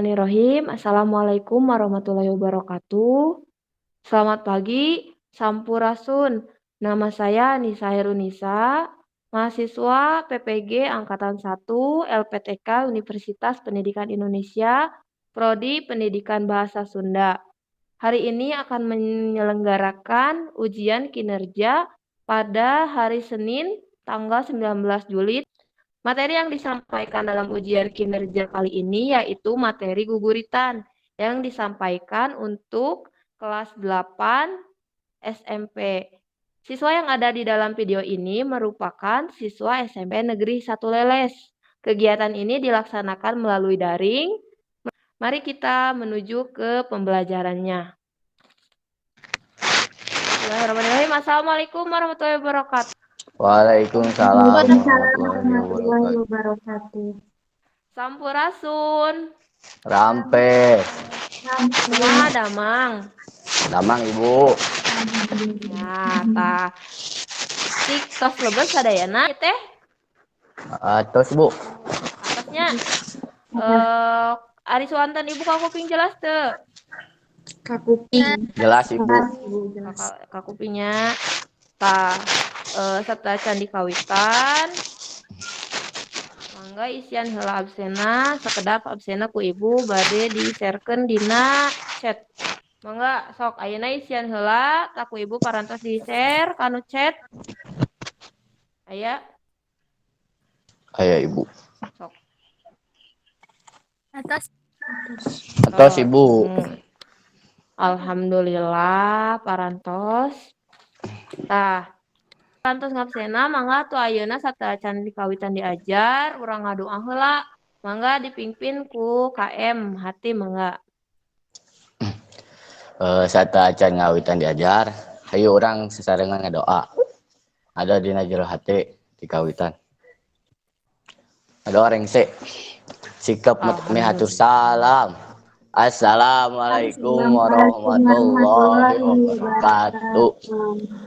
Bismillahirrahmanirrahim. Assalamualaikum warahmatullahi wabarakatuh. Selamat pagi, Sampurasun. Nama saya Nisa Herunisa, mahasiswa PPG Angkatan 1 LPTK Universitas Pendidikan Indonesia, Prodi Pendidikan Bahasa Sunda. Hari ini akan menyelenggarakan ujian kinerja pada hari Senin, tanggal 19 Juli. Materi yang disampaikan dalam ujian kinerja kali ini yaitu materi guguritan yang disampaikan untuk kelas 8 SMP. Siswa yang ada di dalam video ini merupakan siswa SMP Negeri 1 Leles. Kegiatan ini dilaksanakan melalui daring. Mari kita menuju ke pembelajarannya. Bismillahirrahmanirrahim. Assalamualaikum warahmatullahi wabarakatuh. Waalaikumsalam warahmatullahi wabarakatuh. Sampurasun. Rampe. Kumaha damang. Damang Ibu. Ya, tah. Cik tos lemes sadayana teh. Tos Bu. Atasnya Ari Suwanten Ibu kakuping jelas teu? Kakuping. Jelas Ibu. Kakupingnya tah serta candi kawitan. Mangga isian heula absena, sakedap absena ku Ibu bade di-sharekeun dina chat. Mangga sok ayeuna isian heula tak ku Ibu parantos di-share kanu chat. Aya? Aya Ibu. Sok. Atos Ibu. Alhamdulillah parantos. Tah, parantos ngabsena mangga tuh ayeuna sateuacan dikawitan diajar, urang ngadoa heula. Mangga dipimpin ku KM Hati mangga. Sata acan ngawitan diajar. Hayu orang sesarengan ngadoa. Ada dina jero hati di kawitan. Ada orang sikap mihatur salam. Assalamualaikum warahmatullahi wabarakatuh.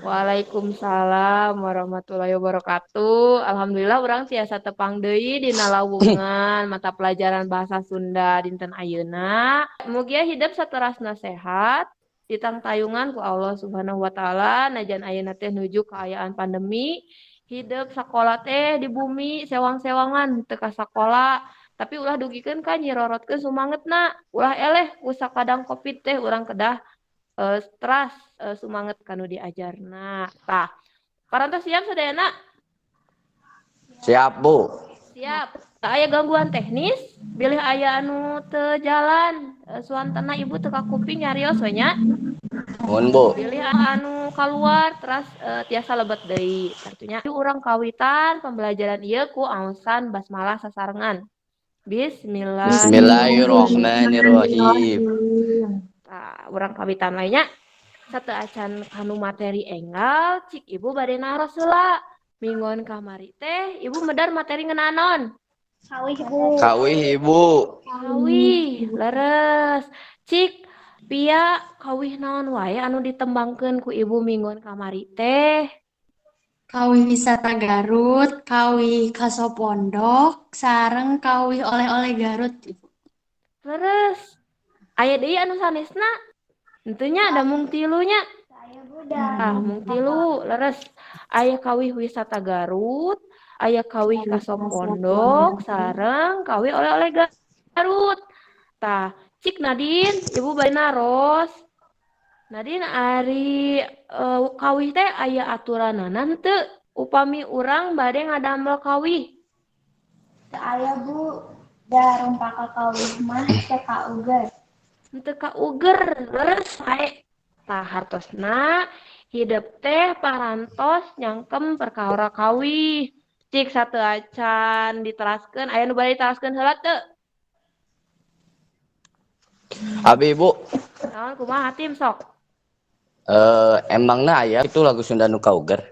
Waalaikumsalam warahmatullahi wabarakatuh. Alhamdulillah urang tiasa tepang deui dina lawungan mata pelajaran bahasa Sunda dinten ayeuna. Mugia hidup saterasna sehat, ditang tayungan ku Allah Subhanahu wa taala najan ayeuna teh nuju kaayaan pandemi. Hidup sakola teh di bumi sewang-sewangan teu ka sakola. Tapi ulah dugikeun ka nyirorotkeun sumangetna. Ulah eleh ku sakadang Covid teh urang kedah stres sumanget kanu diajarna. Tah, parantos siap sadayana? Siap Bu. Siap. Tak aya gangguan teknis, bilih aya anu teu jalan. Suantana Ibu teu kakuping nyarios we nya. Mun Bu. Bilih anu keluar teras tiasa lebet deui. Tentunya urang kawitan pembelajaran ieu ku aosan basmalah sasarengan. Bismillahirrahmanirrahim. Nah, urang kawitan lainnya sateuacan kanu materi enggal cik Ibu bade naros heula. Mingon kamari teh Ibu medar materi ngenanon. Kawih Ibu. Kawih, leres. Cik Pia kawih naon wae anu ditembangkeun ku Ibu mingon kamari teh? Kawih wisata Garut, kawih kaso pondok, sareng kawih oleh-oleh Garut. Leres. Aya deui anu sanesna? Tentunya ada mung tilunya. Mung tilu leres. Aya kawih wisata Garut, aya kawih kaso pondok, sareng kawih oleh-oleh Garut. Tah, cik Nadine, Ibu bade naros. Nadine ari kawih teh aya aturanana teu? Upami urang bade ngadamel kawih. Teu aya Bu, da rumpaka kawih mah teh kauger. Henteu kauger, leres sae. Tah hartosna hidup teh parantos nyangkem perkara kawih. Cik sateuacan diteraskeun, aya nu bade diteraskeun heula teu? Abi Ibu. Naon kumaha tim sok? Emangna aya itu lagu Sunda nu kauger?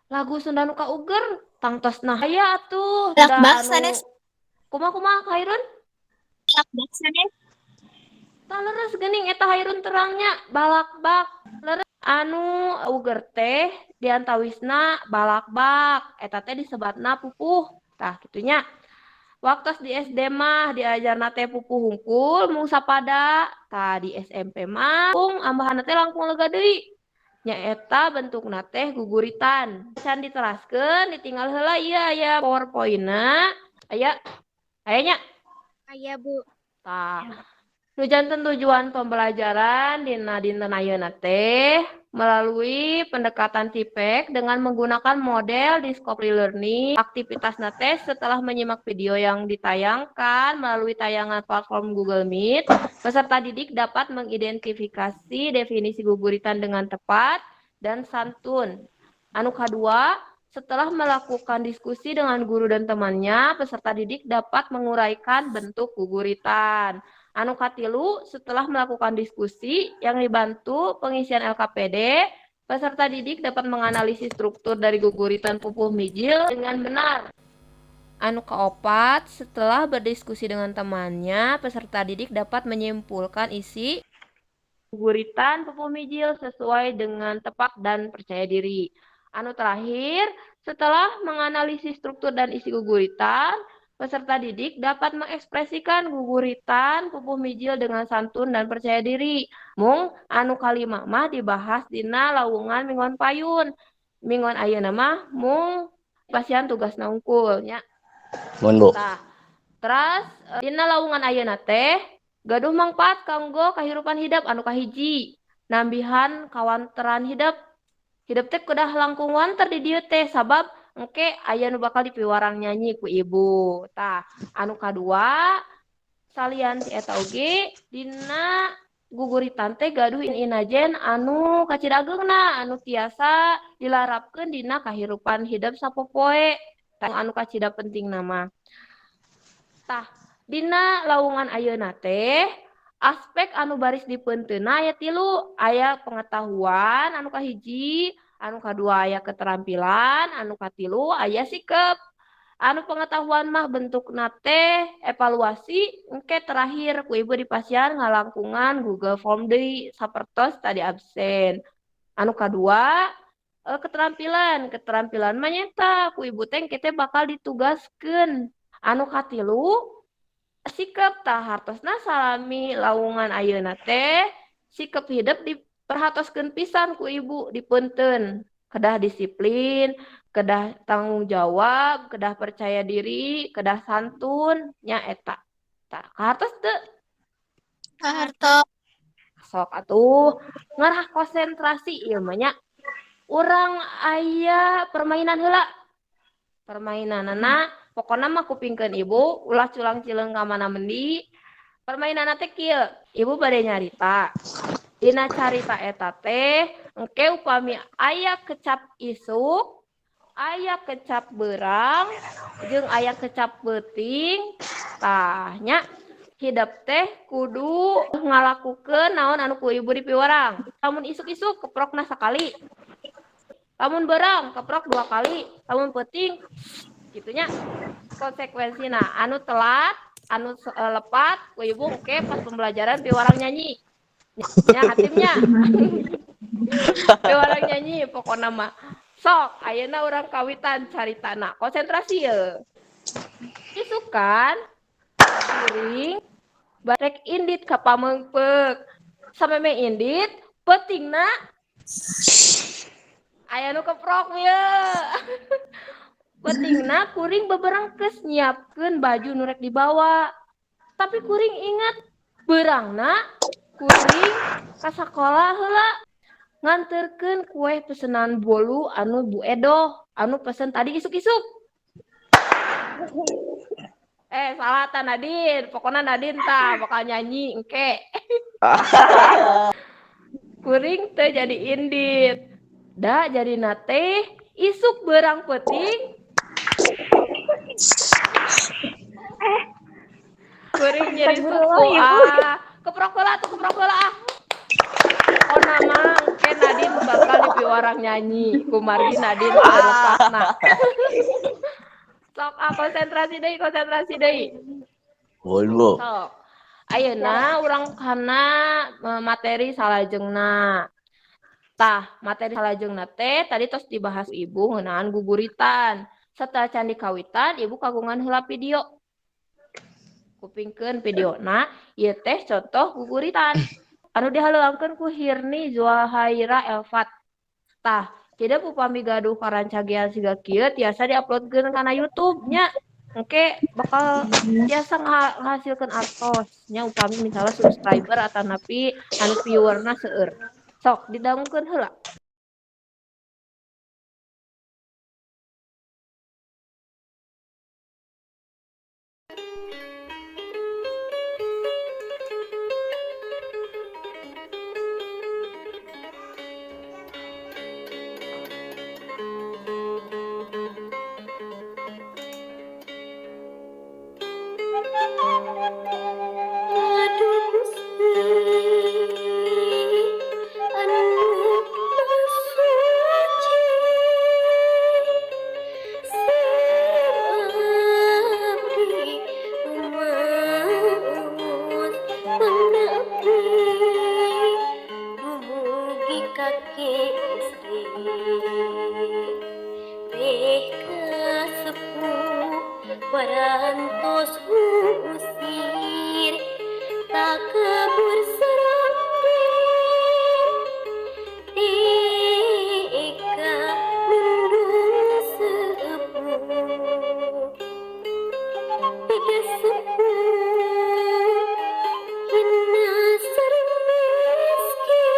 Lagu Sunda nu kauger tangtosna aya atuh. Balak-balak sanes. Kumaha Khairun? Balak-balak sanes. Tah leres geuning eta Hairun terangnya balak-bak. Leres anu uger teh diantawisna balak-bak. Eta teh disebatna pupuh. Tah kitunya. Waktu di SD mah diajarna teh pupuh hungkul mung sapada. Tah di SMP mah pung ambahanna teh langkung lega deui. Nyaeta bentukna teh guguritan. Can diteraskeun ditinggal heula ieu aya PowerPoint-na. Aya nya. Aya, Bu. Tah. Nu janten tujuan pembelajaran dina dinten ayeuna teh melalui pendekatan TIPEK dengan menggunakan model Discovery Learning. Aktivitasna teh setelah menyimak video yang ditayangkan melalui tayangan platform Google Meet, peserta didik dapat mengidentifikasi definisi guguritan dengan tepat dan santun. Anu kedua, setelah melakukan diskusi dengan guru dan temannya, peserta didik dapat menguraikan bentuk guguritan. Anu katilu, setelah melakukan diskusi yang dibantu pengisian LKPD, peserta didik dapat menganalisis struktur dari guguritan pupuh mijil dengan benar. Anu keopat, setelah berdiskusi dengan temannya, peserta didik dapat menyimpulkan isi guguritan pupuh mijil sesuai dengan tepat dan percaya diri. Anu terakhir, setelah menganalisis struktur dan isi guguritan, peserta didik dapat mengekspresikan guguritan pupuh mijil dengan santun dan percaya diri. Mung anu kalima mah dibahas dina lawungan mingguan payun. Mingguan ayeuna mah mung pasian tugasna unggul nya. Mun Bu. Tah. Terus dina lawungan ayeuna teh gaduh mangpaat kanggo kahirupan hidup anu kahiji. Nambihan kawanteran hidup. Hidup teh kudah langkung wanter di dieu teh sabab engke aya nu bakal dipiwarang nyanyi ku ibu. Tah, anu kadua salian ti eta oge dina guguritan teh gaduh inajen anu kacidageungna anu tiasa dilarapkeun dina kahirupan hidup sapopoe. Tah anu kacida penting nama. Tah, dina lawungan ayeuna teh aspek anu baris dipeunteuna aya tilu, aya pengetahuan anu kahiji, anu kadua aya keterampilan, anu katilu aya sikep. Anu pengetahuan mah bentukna teh evaluasi engke terakhir ku ibu dipasihan ngalangkungan Google Form deui sapertos tadi absen. Anu kadua keterampilan mah nyata ku ibu teh engke teh bakal ditugaskeun. Anu katilu sikep tah hartosna salami lawungan ayeuna teh sikep hidup diperhatoskeun pisan ku ibu dipeunteun. Kedah disiplin, kedah tanggung jawab, kedah percaya diri, kedah santun, nya eta. Tah, hartos teu Harto. sok atuh ngarah konsentrasi ieu mah nya. Urang aya permainan heula. Permainanana pokona mah kupingkeun ibu ulah culang cileung ka mana mendi. Permainanna teh kieu, ibu bade nyarita. Dina carita eta teh engke upami aya kecap isuk, aya kecap beurang, jeung aya kecap beuting. Tah nya hidup teh kudu ngalakukeun naon anu ku ibu dipiwarang. Lamun isuk-isuk keprokna sakali. Lamun beurang keprok 2 kali, lamun peuting gitunya. Konsekuensina anu telat, anu lepat ku ibu engke pas pembelajaran piwarang nyanyi. Nya hatimnya. Piwarang nyanyi pokona mah. Sok ayeuna urang kawitan caritana. Konsentrasi ye. Isukan kuring barek indit ka pameungpeuk. Sameme indit peutingna aya nu keprok ye. Peutingna kuring beberangkeus nyiapkeun baju nu rek dibawa. Tapi kuring ingat beurangna kuring ka sakola heula nganterkeun kue pesenan bolu anu Bu Edo anu pesen tadi isuk-isuk. Salah ta Nadine, pokoknya Nadine tah bakal nyanyi engke. Kuring teh jadi indit. Da jadi nate isuk beurang peuting. Kuring jadi susu keprok heula ah. Oh nama ke Nadine bakal dipiwarang nyanyi kumargi Nadine lepasna. Sok konsentrasi deui. Bu. Sok. Ayeuna urang kana materi salajengna. Tah, materi salajengna teh tadi tos dibahas ibu ngeunaan guguritan. Setelah candi kawitan, ibu kagungan heula video. Kupingkeun videona ieu teh contoh guguritan anu dihaleuangkeun ku Hirni Zuhaira Elfat. Tah, jadi upami gaduh karancagean siga kieu tiasa diuploadkeun kana YouTube nya. Engke bakal tiasa ngahasilkeun artos nya upami misalnya subscriber atanapi anu viewerna seueur. Sok didangukeun heula. Aduh Gusti, anu masuci, abdi umaos pangabdi, dumugi ka Istri, teh kasepuh parantos usir. Tak kabur serapir tika mendung sepuh tiga sepuh hina sareng miskin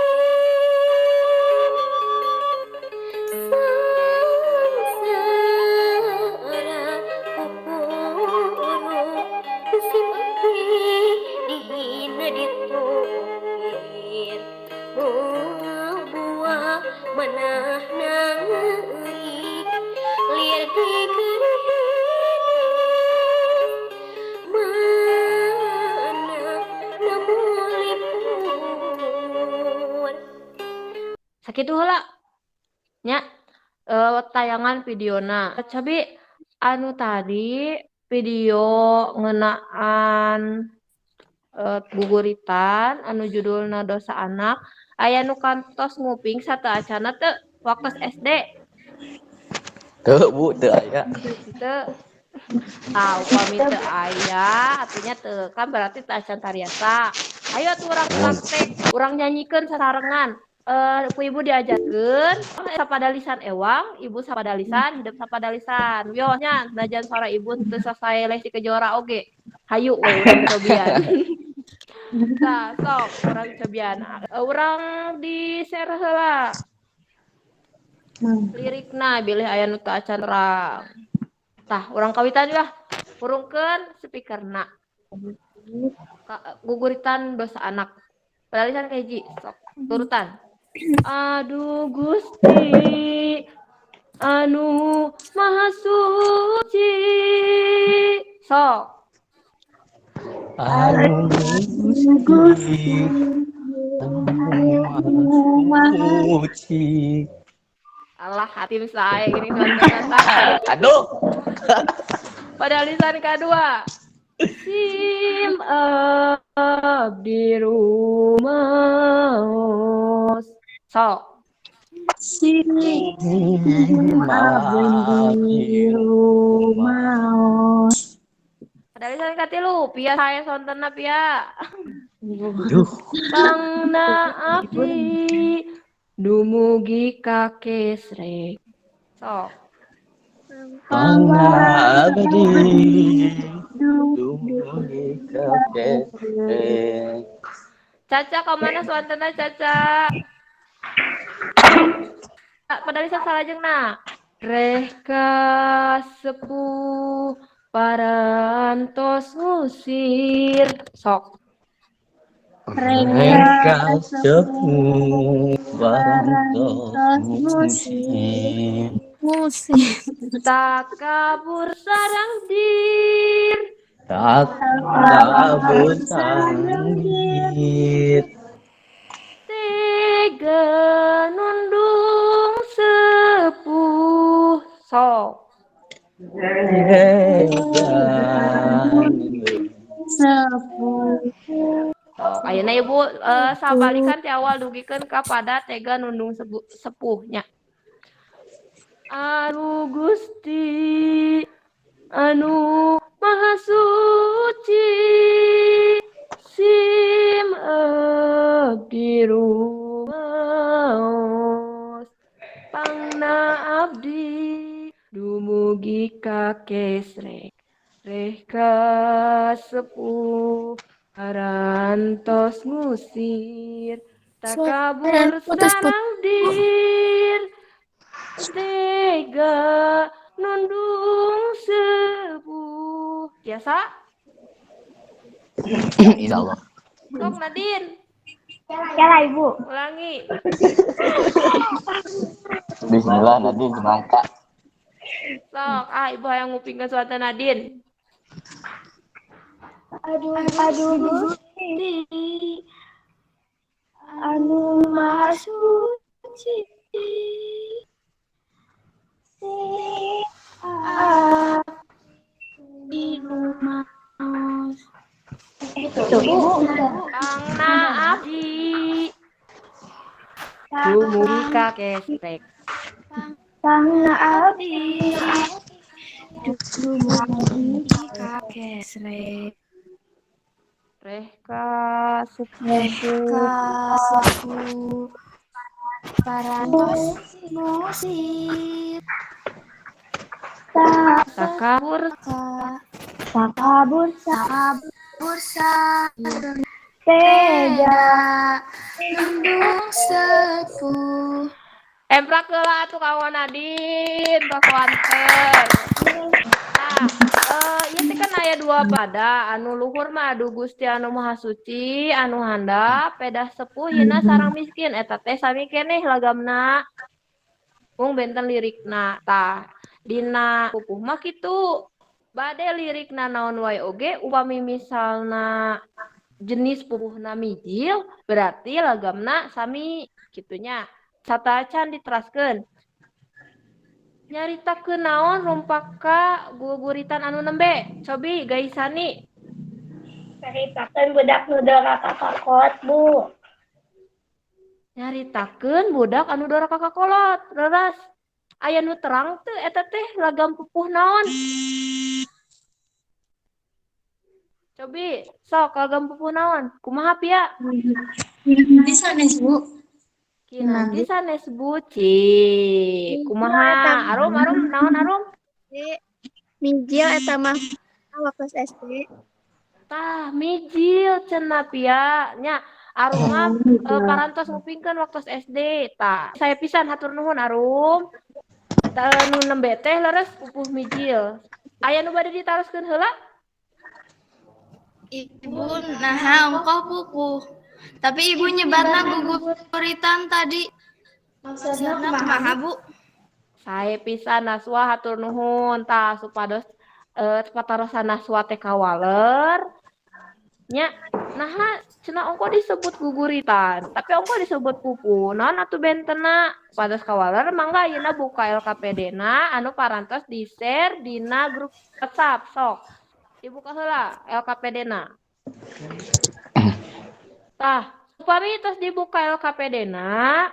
sangsara poporo musim abdi dihina ditokir buah manah nangeurik liar digeureut mana namulipun Sakitu heula nya tayangan videona. Cabi anu tadi video ngeunaan guguritan anu judulna Dosa Anak aya nu kantos nguping sateuacana teu waktu SD Teu Bu, teu aya. teu upami teu aya artinya teu kan berarti teu acan tariasa ayo atuh urang praktek urang nyanyikeun sasarengan ku ibu diajarkeun sapada lisan ewang ibu sapada lisan hidup sapada lisan yo nya najan suara ibu teu sasae Lesti Kejora oge hayu we urang cobian. Nah, sok urang cobian. Urang di share heula. Lirikna bilih aya nu teu acan urang. Tah, urang kawitan lah. Purungkeun speakerna. Guguritan Dosa Anak. Padalisan ka hiji, sok turutan. Aduh Gusti anu Maha Suci. Sok. Anu Gusti anu suci. Allah hatim saya gini nonton. Aduh. Padalisan kedua. Sim abdi rumaos. Sok. Sim abdi rumaos. Padalisan katilu, pia saya sontena pia. Aduh. Pangna abdi dumugi ka Kesrek. Sok. Pangabdi dumugi ka Kesrek. Caca kemana sontena Caca? Padalisan salajengna. Reh kasepuh parantos ngusir. Sok. Mereka sepuh parantos ngusir. Tak kabur sarang dir. Tak kabur sanggit. Tega nundung sepuh. Sok. Ayeuna ibu sabalikan ti awal dugikeun ka pada tega nundung sepuhnya. Anu Gusti anu Maha suci sim abdi rumaos pangna abdi dumugi ka kesrek reka sepuh harantos ngusir takabur saraudir tega nundung sepuh biasa Insya Allah. sok Nadine Ya Ibu. ulangi Bismillah Nadine semangka. sok ibu yang nguping ke suatu Nadine Aduh Gusti anu maha suci si abdi rumaos. Itu Ibu. pangna abdi dumugi ka kesrek Pangna abdi dumugi ka kesrek reka sepuh sepuh parantos musir takabur sakabur tega nundung sepuh. emprak heula atuh kawan Nadine kawanten ieu teh kan aya dua pada anu luhur mah adu Gusti anu Maha Suci anu handap pedah sepuh hina sarang miskin eta teh sami keneh lagamna mung benten lirikna tah dina pupuh mah kitu bade lirikna naon wae oge upami misalna jenis pupuhna mijil berarti lagamna sami kitunya satacan diteraskeun nyaritakeun naon rumpaka guguritan anu nembe cobi gaisani Ceritakan budak nu doraka kakot, Bu. nyaritakeun budak anu doraka kakolot leres aya nu terang teu eta teh lagam pupuh naon cobi sok lagam pupuh naon kumaha pia Di sanes, Bu. kinanti sanes buci kumaha arum naon arum Mijil eta mah waktu SD. tah mijil cenah pia nya arum mah parantos ngupingkeun waktu SD tah saya pisan hatur nuhun arum nu nembe teh leres pupuh mijil aya nu bade ditaroskeun heula Ibu naha engkau pupuh. Tapi ibu nyebatna guguritan tadi. Maksudna kumaha, Bu? sae pisan naswa hatur nuhun tah supados patarosan naswa teh kawaler nya naha cenah ongko disebut guguritan tapi ongko disebut pupuh naon atuh bentena pados kawaler mangga ayeuna buka LKPD-na anu parantos di-share dina grup WhatsApp sok dibuka heula LKPD-na tah upami tos dibuka LKPD-na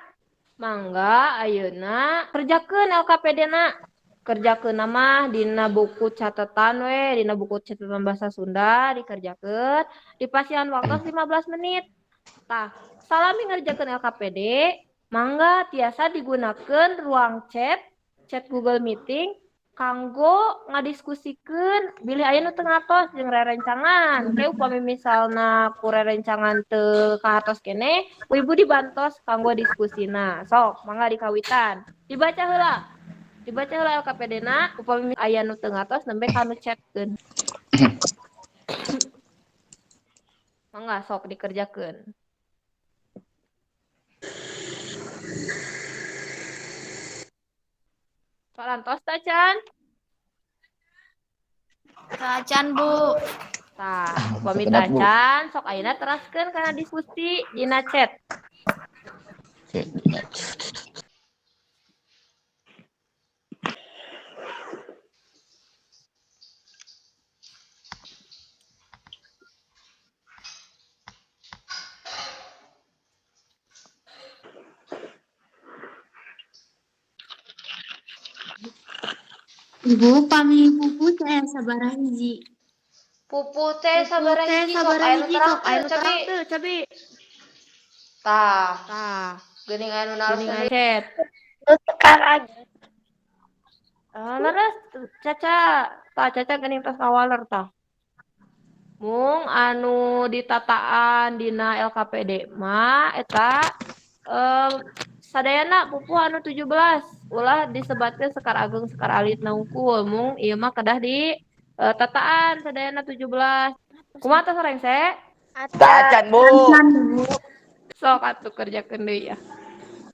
mangga ayeuna kerjakeun LKPD-na kerjakeun mah dina buku catatan we dina buku catatan bahasa Sunda dikerjakeun dipasihan waktu 15 menit tah salami ngerjakeun LKPD mangga tiasa digunakeun ruang chat Google Meeting kanggo ngadiskusikeun bilih aya nu teu ngatos jeung rerencangan ke upami misalna ku rerencangan teu kahartos keneh ku ibu dibantos kanggo diskusina sok mangga dikawitan dibaca heula LKPD-na upami aya nu teu ngatos nembe kanu chatkeun mangga sok dikerjakeun parantos ta Can Kacan, Bu. tah upami tacan sok ayeuna teraskeun kana diskusi dina chat Oke. Ibu, pami pupu saya sabaraha hiji. Pupuh teh sabaraha hiji sok aya nu terang teu cabi. Tah. Geuning anu naros chat. Sekar aja. Leres Caca. Tah Caca geuning tos kawaler tah. Mung anu ditataan dina LKPD mah eta sadayana pupuh anu 17 ulah disebatkeun Sekar Agung Sekar Alit na unggul mung ieu mah kedah di tataan sadayana 17. Kumaha tos rengse? Tacan, Bu. Sok atuh kerjakeun deui ya.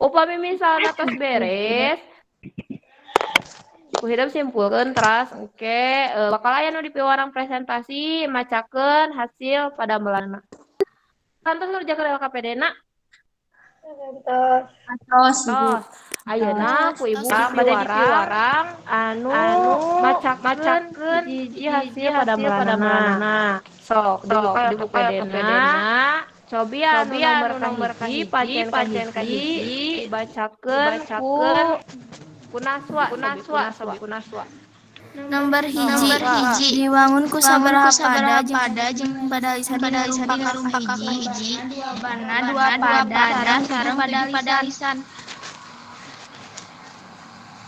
Upami misalna tos beres ku hidup simpulkeun teras engke bakal aya nu dipiwarang presentasi macakeun hasil pada melana. Kantos ngerjakeun LKPD-na? Tos, Ibu. Tos. Ayeuna ku ibu bade dipiwarang anu macakeun hiji hasil pada melana. Sok dibuka LKPD-na. Cobi anu nomor kahiji pacen kahiji dibacakeun ku Naswa. Nomor hiji diwangun ku sabaraha pada jeung pada lisan rumpak ka hiji. Jawabanna dua pada sareng pada lisan.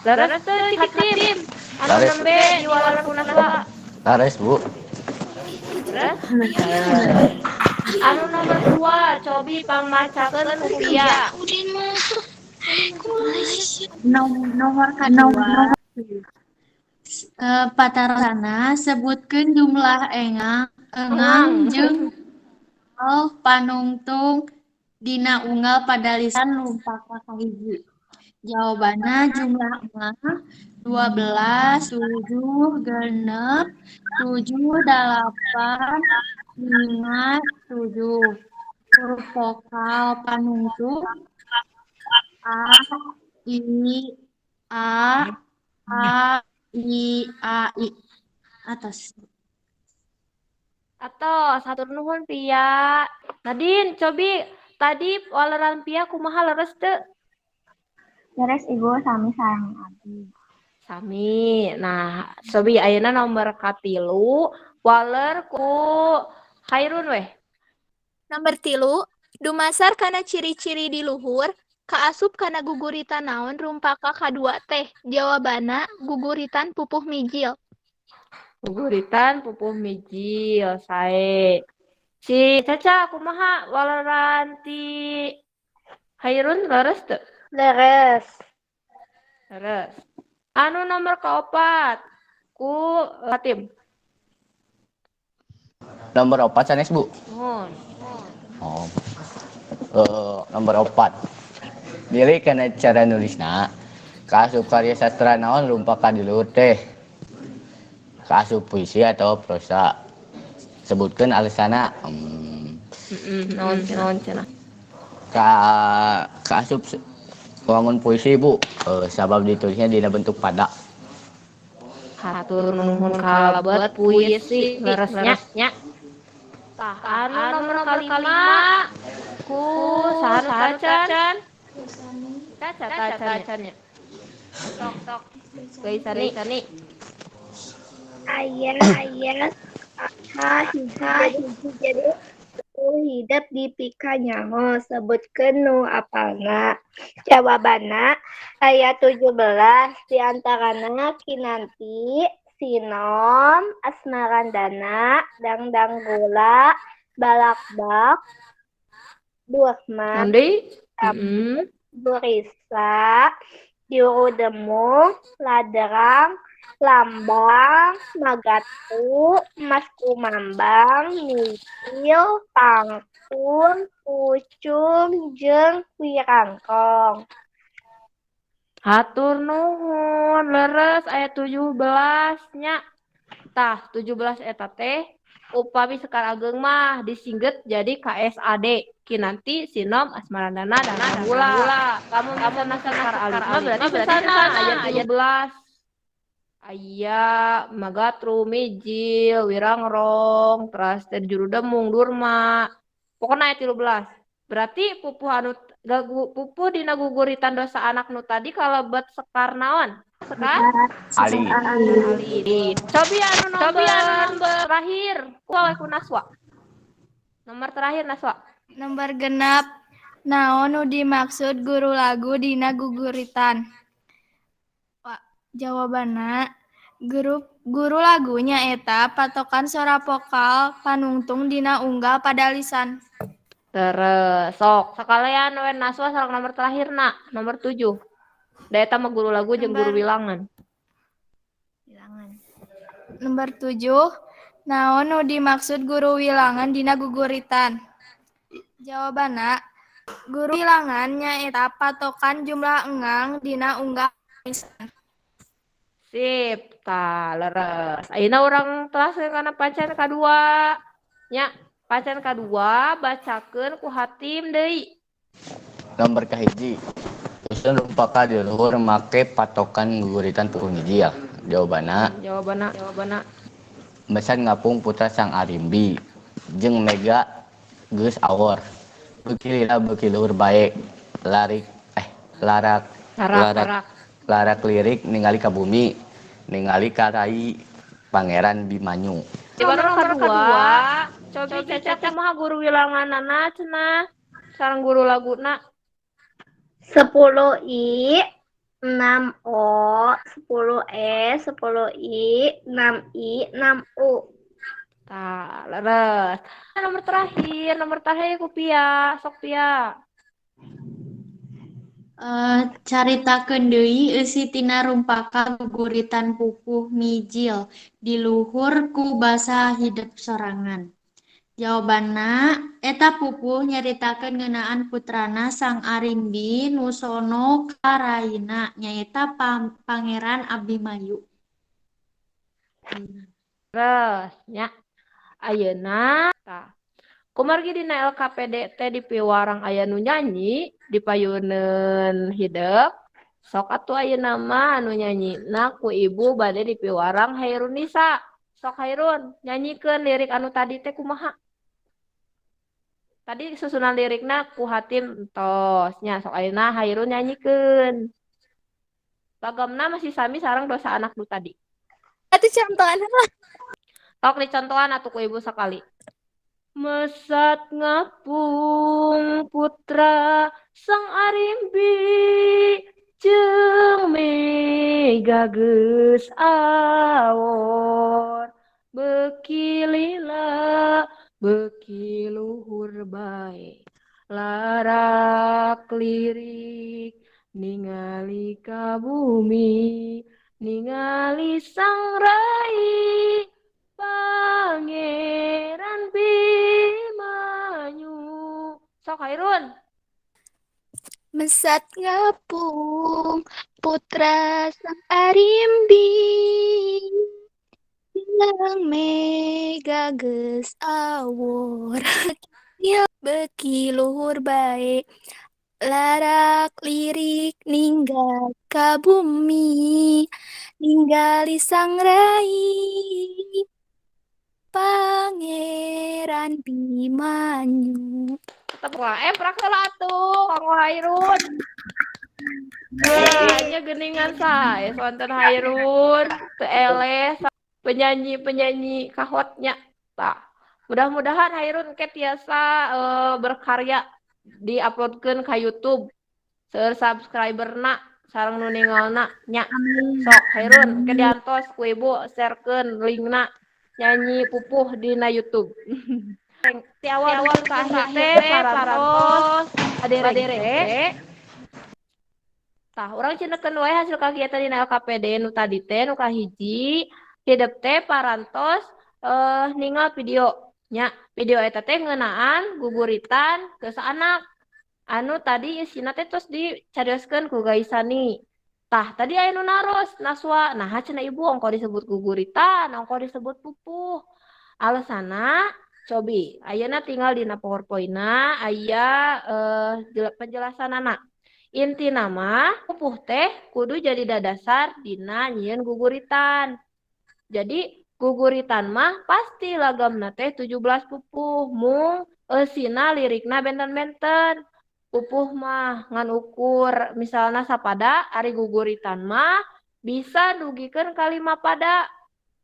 Leres teu cik tim. Anu Lares. nembe diwalar ku Naswa. Lares, Bu. Leres. Anu nomor 2 cobi pamacakeun ku Pia. Nomor kedua. Patarosana sebutkeun jumlah engang jeung panungtung dina unggal pada lisan lumpak ka kahiji. Jawabanna jumlah engang 12, 7, 6, 7, 8, 5, 7. Huruf vokal panungtung A, I, I. Atas. Hatur nuhun Pia. Nadine, cobi tadi waleran Pia kumaha leres teu? Beres Ibu sami sareng abdi. Sami. Nah, cobi ayeuna nomor katilu waler ku Khairun weh. Nomor 3, dumasar kana ciri-ciri di luhur, kaasup kana guguritan naon rumpaka kadua teh. Jawabanna guguritan pupuh mijil. Guguritan pupuh mijil sae. Si Caca kumaha waleran ti Khairun leres teu? Leres. Leres. Anu nomor kaopat ku Latim. Nomor 4 sanes, Bu. Nuhun. Nomor 4. Milih kana cara nulisna. Kaasup karya sastra naon rumpaka di luhur teh. Kaasup puisi atau prosa. Sebutkeun alesanna. Naon cenah? Kaasup lamun puisi, Bu. Sabab ditulisnya dina bentuk pada. Hatur nuhun kalebet puisi leresnya. Tah anu nomor kalima ku saha Cacan? Cacannya. Sok. Geisani. Ayat hiji jadi hidup di pika nyaho sebutkeun nu apalna. Jawabanna ayat 17 diantarana kinanti sinom asmarandana dangdang gula balakbak durma Nanti? burisa juru demung laderang lambang magatu mas kumambang misil pangkun pucung jeung wirangkong. Hatur nuhun leres ayat 17-nya. Tah 17 eta teh upami Sekar Ageung mah disingget jadi KSAD. Kinanti sinom asmarandana dan gula. Kamu bisa Sekar Alit mah berarti sana ayat 17. Aya magatru mijil wirangrong terus teh juru demung durma. Pokona ayat 13. Berarti pupuh dina guguritan dosa anak nu tadi kalebet sekar naon? Ali. Ali. Cobi anu nomor terakhir. Ku Naswa. Nomor terakhir Naswa. Nomor genap. Naon nu dimaksud guru lagu dina guguritan? Jawabanna guru lagunya eta patokan sora vokal panungtung dina unggal pada lisan. Terus sok sekalian we Naswa sareng nomor terakhir nomor 7. Da eta mah guru lagu jeung guru wilangan. Nomor 7. Naon nu dimaksud guru wilangan dina guguritan? Jawabanna guru wilangan nyaeta patokan jumlah engang dina unggal lisan. Sip, tah leres. Ayeuna urang telas kana pacan kadua. Nya, pacan kadua bacakeun ku hatim deui. Nomor kahiji. Susun rumpaka di luhur make patokan guguritan pupuh miji ya. Jawabanna Besan ngapung putra sang arimbi jeung mega geus awor. Beuki lila beuki luhur bae. Larak lirik ningali ka bumi, ningali ka rai Pangeran Bimanyu. Nomor kedua, cobi cecak kumaha guru wilanganana cenah sareng guru laguna. 10I, 6O, 10E, 10I, 6I, 6U. Tah, leres. Nomor terakhir ku Pia, sok Pia. Caritakeun deui eusi tina rumpaka guguritan pupuh mijil di luhur ku basa hideep sorangan. Jawabanna eta pupuh nyaritakeun ngeunaan putrana sang arimbi nu sono ka raina nyaeta Pangeran Abimanyu. Terus nya ayeuna tah kumargi dina LKPD teh di piwarang aya nu nyanyi dipayeuneun hideep sok atuh ayeuna mah anu nyanyina ku ibu bade di piwarang Hairunisa. Sok Hairun nyanyikeun lirik anu tadi teh kumaha? Tadi susunan lirikna ku hatim entos nya sok ayeuna Hairun nyanyikeun. Bagamna masih sami sareng dosa anak nu tadi. Atuh contohan lah. Sok dicontohan atuh ku ibu sakali. Mesat ngapung putra sang arimbi jeung mega geus awor. Beuki lila beuki luhur bae. Larak lirik ningali ka bumi ningali sang rai Pangeran Bimanyu. Sok Hairun. Mesat ngapung putra sang arimbi jeung mega geus awor. Beuki luhur bae. Larak lirik ninggal ka bumi ningali sang rai Pangeran Bimanyu. Tetep wae prakela atuh kanggo Hairun. Kayaknya geningan sae sonten Hairun teu eleh penyanyi kahotnya. Tah, mudah-mudahan Hairun ke tiasa berkarya di-uploadkeun ka YouTube. Seueur subscriberna sareng nu ningalna nya. Sok Hairun ke diantos ku ibu sharekeun linkna nyanyi pupuh dina YouTube. Ti awal ka akhir teh parantos aderege. Tah, urang ceneukeun wae hasil kagiatan dina LKPD nu tadi teh nu kahiji hideep teh parantos ningal video nya. Video eta teh ngeunaan guguritan geus anak. Anu tadi isina teh tos dicarioskeun ku Gaisani. Tah, tadi aya nu naros Naswa. Nah, cenah ibu ongko disebut guguritan, ongko disebut pupuh. Alasanna cobi, ayeuna tinggal dina PowerPoint-na aya penjelasanana. Intina mah pupuh teh kudu jadi dadasar dina nyieun guguritan. Jadi guguritan mah pasti lagamna teh 17 pupuh mung eusina lirikna benten-benten. Pupuh mah ngan ukur misalna sapada ari guguritan mah bisa dugikeun kalima pada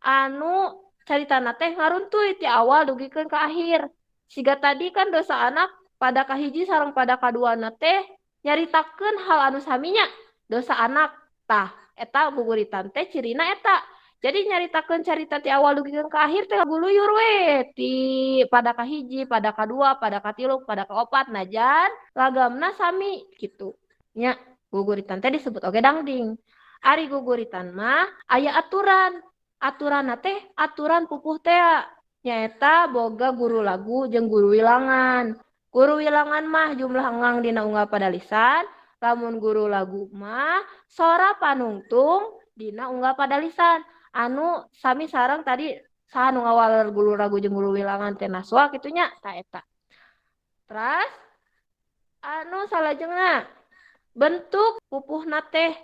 anu caritana teh ngaruntuy ti awal dugikeun ka akhir. Siga tadi kan dosa anak pada kahiji sareng pada kaduana teh nyaritakeun hal anu saminya dosa anak. Tah, eta guguritan teh cirina eta. Jadi nyaritakeun carita ti awal dugikeun ka akhir teh guluyur we ti pada kahiji, pada kadua, pada katilu, pada kaopat najan lagamna sami gitu. Nya guguritan teh disebut oge dangding. Ari guguritan mah aya aturan. Aturan teh aturan pupuh teh nyaeta boga guru lagu jeung guru wilangan. Guru wilangan mah jumlah engang dina unggal pada lisan, lamun guru lagu mah sora panungtung dina unggal pada lisan. Anu sami sareng tadi saha nu ngawal guru lagu jeung guru wilangan teh naswa kitu nya ta eta. Terus anu salajengna bentuk pupuhna teh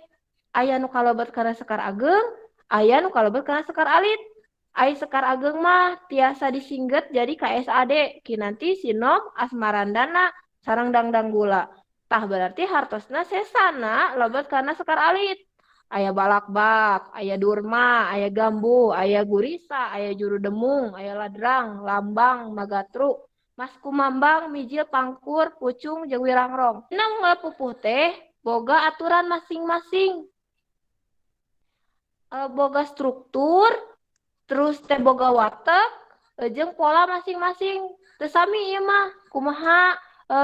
aya nu kalebet kana sekar ageng, aya nu kalebet kana sekar alit. Ai sekar ageng mah tiasa disingget jadi KSAD, kinanti sinom asmarandana sareng dangdang gula. Tah berarti hartosna sesana lebet kana sekar alit. Aya balakbak, aya durma, aya gambu, aya gurisa, aya juru demung, aya ladrang, lambang, magatru, mas kumambang, mijil, pangkur, pucung, jeung wirangrong. Dina unggal pupuh teh boga aturan masing-masing. Boga struktur, terus teh boga watek, jeung pola masing-masing. Teu sami ieu mah kumaha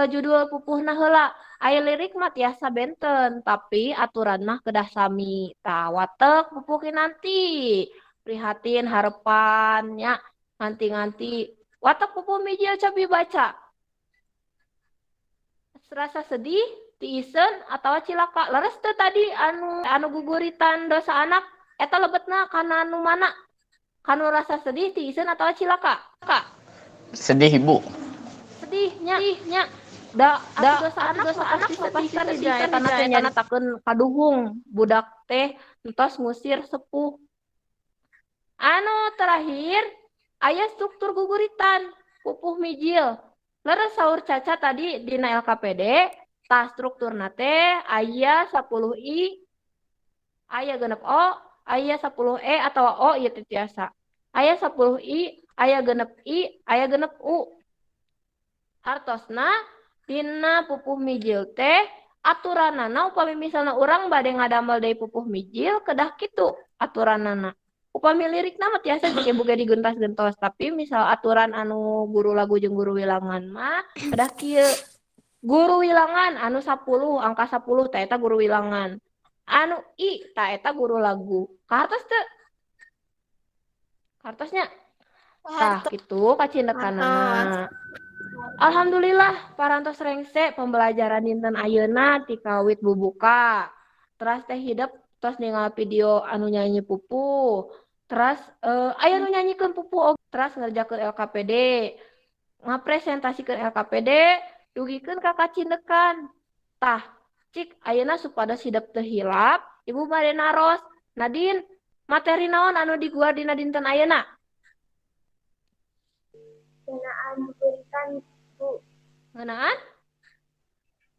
judul pupuhna heula. Aya lirik mah tiasa benten, tapi aturan mah kedah sami. Tah watek pupuh nanti prihatin harepannya nganti-nganti watek pupuh mijil cobi baca. Rasa sedih, tiisen atawa cilaka. Leres teh tadi anu guguritan dosa anak eta lebetna kana anu mana? Kanu rasa sedih, tiisen atawa cilaka? Sedih, Ibu. Sedihnya. Da dosa anak mapasikan di eta teh nyaritakeun kaduhung budak teh entos ngusir sepuh. Anu terakhir aya struktur guguritan pupuh mijil. Leres saur Caca tadi dina LKPD, tah strukturna teh aya 10I, aya genep O, aya 10E atawa O ieu teh tiasa. Aya 10I, aya genep I, aya genep U. Hartosna dina pupuh mijil teh aturanana upami misalna urang bade ngadamel deui pupuh mijil kedah kitu aturanana. Upami lirikna mah tiasa ge boga digentos-gentos, tapi misal aturan anu guru lagu jeung guru wilangan mah kedah kieu. Guru wilangan anu 10, angka 10 tah eta guru wilangan. Anu I tah eta guru lagu. Kahartos teu? Hartosnya? Tah kitu kacindekanana. Alhamdulillah parantos rengse pembelajaran dinten ayeuna ti kawit bubuka. Terus teh hidup terus ningali video anu nyanyi pupuh. Terus aya nu nyanyikeun pupuh terus ngerjakeun LKPD. Ngapresentasikeun LKPD dugikeun ka kacindekan. Tah cik ayeuna supados hidup teu hilap, Ibu bade naros. Nadin, materi naon anu diguar dina dinten ayeuna? Ngeunaan guguritan, Bu. Ngeunaan?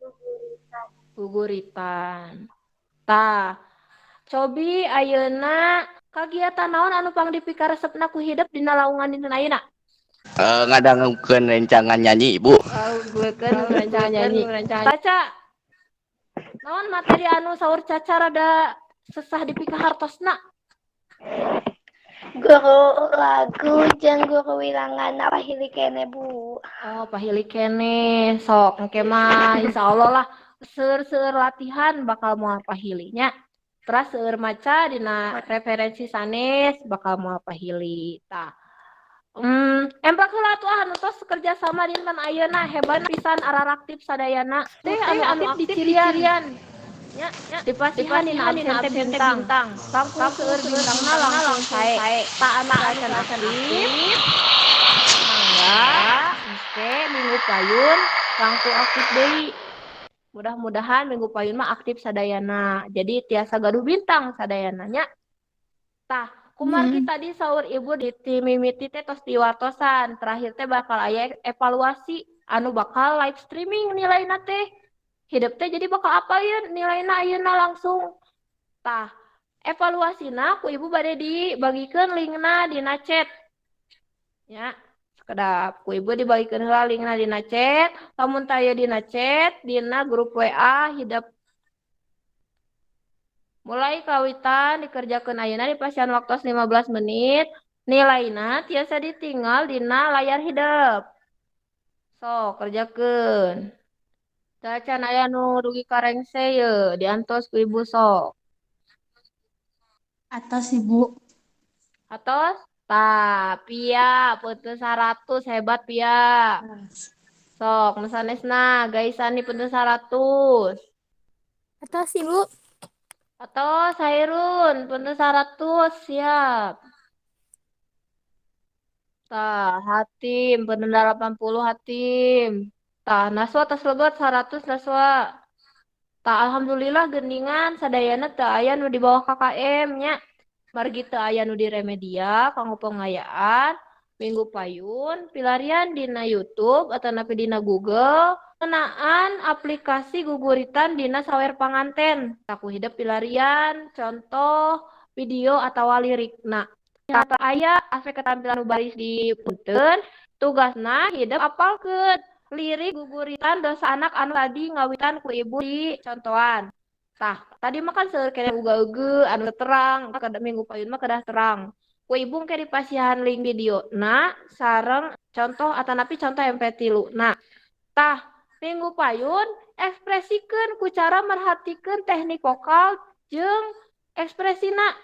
Guguritan. Guguritan. Tah, cobi ayeuna kagiatan naon anu pang dipikaresepna ku hidup dina laungan dinten ayeuna? Ngadangukeun rencangan nyanyi, Ibu. Geukeun rencangan nyanyi. Caca, naon materi anu saur Caca rada sesah dipika hartosna? Guru lagu jeung guru wilangan pahili kene, Bu. Oh, pahili kene. Sok engke mah insyaallah lah seueur-seueur latihan bakal moal pahilinya. Terus seueur maca dina referensi sanes bakal moal pahili. Tah. Emprak heula atuh anu tos kerja sama dinten ayeuna hebat pisan araraktif sadayana. Teh anu aktif dicirian. Nya dipasihan dina absen bintang. Langkung seueur bintangna langsung sae. Tak anu acan aktif. Mangga engke minggu payun langkung aktif deui. Mudah-mudahan minggu payun mah aktif sadayana. Jadi tiasa gaduh bintang sadayana nya. Tah, kumargi tadi saur Ibu di mimiti teh tos diwartosan. Terakhir teh bakal aya evaluasi anu bakal live streaming nilaina teh. Hidup teh jadi bakal apa ya nilaina ayeuna langsung. Tah, Evaluasina ku ibu bade dibagikeun linkna dina chat. Ya, sekedap ku ibu dibagikeun heula linkna dina chat, lamun teu aya dina chat dina grup WA hideep. Mulai kawitan dikerjakeun ayeuna dipasihan waktos 15 menit, nilaina tiasa ditinggal dina layar hideep. Sok kerjakeun. Teu can aya nu dugi karengse ye, diantos ku ibu sok. Atas Ibu. Atos? Tah, Pia, peuteuh 100 hebat Pia. Sok, nu sanesna gaisani peuteuh 100. Atas Ibu. Atos Hairun, peuteuh 100 siap. Tah, Hatim, peuteuh 80 Hatim. Tah, Naswa tos legot 100 Naswa. Tah, alhamdulillah geuningan sadayana teu aya nu di bawah KKM nya. Margi teu aya nu di Remedia kanggo pengayaan, Minggu Payun, pilarian dina YouTube atanapi dina Google, ngeunaan aplikasi guguritan dina sawer panganten. Saku hideep pilarian, contoh, video atawa lirikna. Tata aya aspek ketampilan nu baris di punten, tugasna hideep apalkeun lirik guguritan dosa anak anu tadi ngawitan ku ibu di contohan. Tah, tadi mah kan seueur kene uga-uge anu terang, kada Minggu Payun mah kedah terang. Ku ibu ke dipasihan link video na sareng contoh atanapi contoh MP3. Nah, tah Minggu Payun ekspresikeun ku cara merhatikeun teknik vokal jeung ekspresina.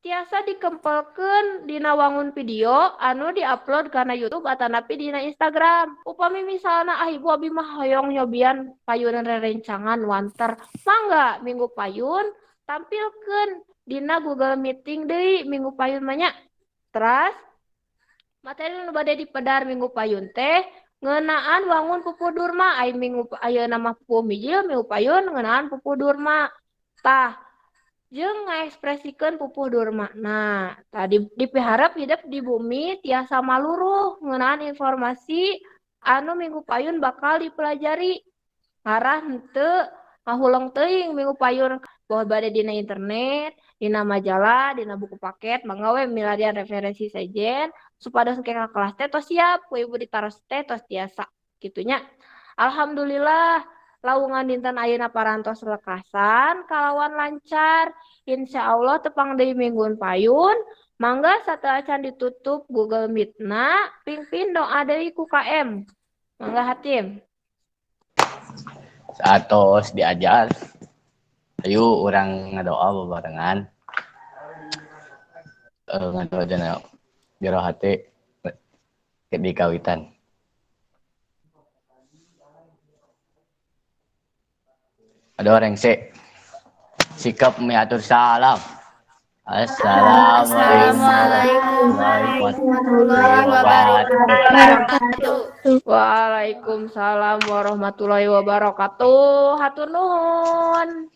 Tiasa dikempelkeun dina wangun video anu diupload kana YouTube atanapi dina Instagram. Upami misalna ibu abi mah hoyong nyobian payunan rerencangan wanter, mangga Minggu Payun tampilkeun dina Google Meeting deui Minggu Payun mah nya. Teras materi nu bade dipedar Minggu Payun teh ngeunaan wangun pupuh Durma ayeuna mah pupuh mijil Minggu Payun ngeunaan pupuh Durma. Tah jeung ngaekspresikeun pupuh Durma. Nah, tadi dipiharap hidup di bumi tiasa maluruh ngeunaan informasi anu Minggu Payun bakal dipelajari. Ngarah henteu ngahuleng teuing Minggu Payun bahwa bade dina internet, dina majalah, dina buku paket, mangga we milarian referensi sejen supados engke ka kelas teh tos siap ku ibu ditaros teh tos tiasa kitunya. Alhamdulillah lawungan dinten ayeuna parantos lekasan kalawan lancar. Insya Allah tepang deui Minggun Payun. Mangga sateu acan ditutup Google Meet-na, pingpin doa deui ku KM. Mangga Hatim. Satos diajar. Ayo orang ngadoa bebarengan. Ngadoa dina jero hati di kawitan. Ada orang sikap mengatur salam. Assalamualaikum warahmatullahi wabarakatuh. Waalaikumsalam warahmatullahi wabarakatuh. Hatur nuhun.